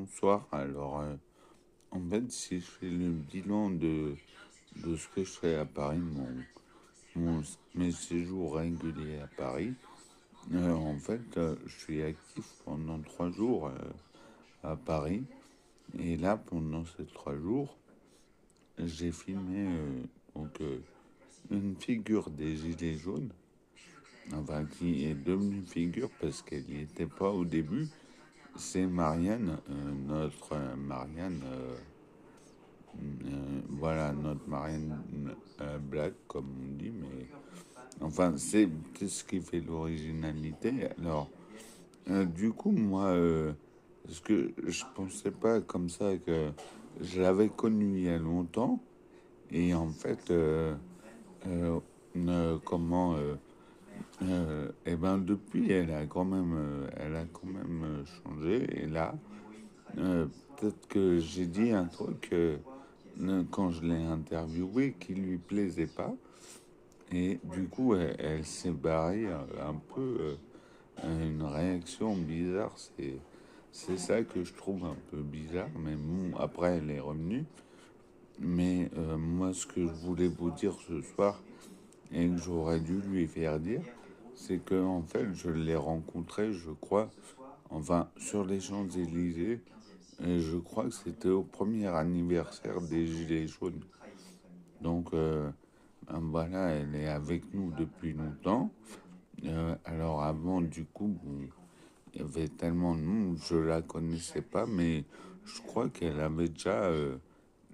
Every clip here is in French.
bonsoir. Alors, en fait, si je fais le bilan de ce que je fais à Paris, mes séjours réguliers à Paris, en fait, je suis actif pendant 3 jours à Paris. Et là, pendant ces 3 jours, j'ai filmé une figure des Gilets jaunes, enfin qui est devenue figure parce qu'elle n'y était pas au début. C'est Marianne, notre Marianne. Voilà, notre Marianne Black, comme on dit, mais enfin, c'est ce qui fait l'originalité. Alors, du coup, moi, parce que je pensais pas comme ça que je l'avais connue il y a longtemps, et en fait, euh, comment, et ben depuis, elle a quand même changé, et là, peut-être que j'ai dit un truc quand je l'ai interviewé qui lui plaisait pas. Et du coup, elle s'est barrée un peu, une réaction bizarre. C'est ça que je trouve un peu bizarre. Mais bon, après, elle est revenue. Mais moi, ce que je voulais vous dire ce soir, et que j'aurais dû lui faire dire, c'est que en fait, je l'ai rencontré, je crois, enfin, sur les Champs-Élysées. Et je crois que c'était au premier anniversaire des Gilets jaunes. Donc, voilà, elle est avec nous depuis longtemps. Alors avant, du coup, bon, il y avait tellement de monde, je la connaissais pas, mais je crois qu'elle avait déjà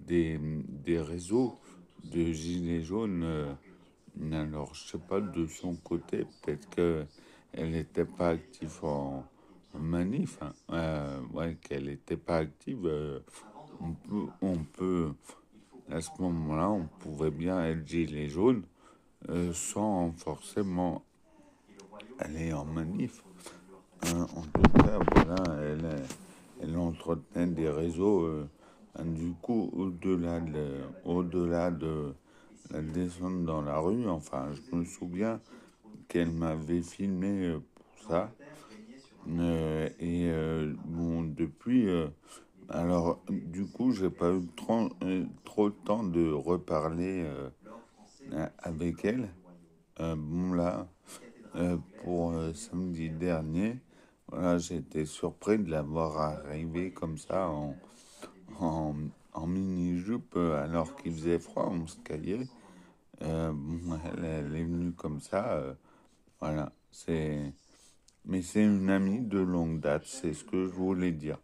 des réseaux de gilets jaunes. Alors, je sais pas de son côté, peut-être que elle n'était pas active en manif, hein. Ouais, qu'elle n'était pas active. On peut, à ce moment-là, on pouvait bien être gilet jaune sans forcément aller en manif. En tout cas, voilà, elle entretenait des réseaux. Du coup, au-delà de la descente dans la rue, enfin, je me souviens qu'elle m'avait filmé pour ça. Bon, depuis, alors, du coup, j'ai pas eu trop le temps de reparler avec elle. Bon, là, pour samedi dernier, voilà, j'ai été surpris de la voir arriver comme ça en, en mini-jupe alors qu'il faisait froid, on se caillait. Bon, elle est venue comme ça, voilà, mais c'est une amie de longue date, c'est ce que je voulais dire.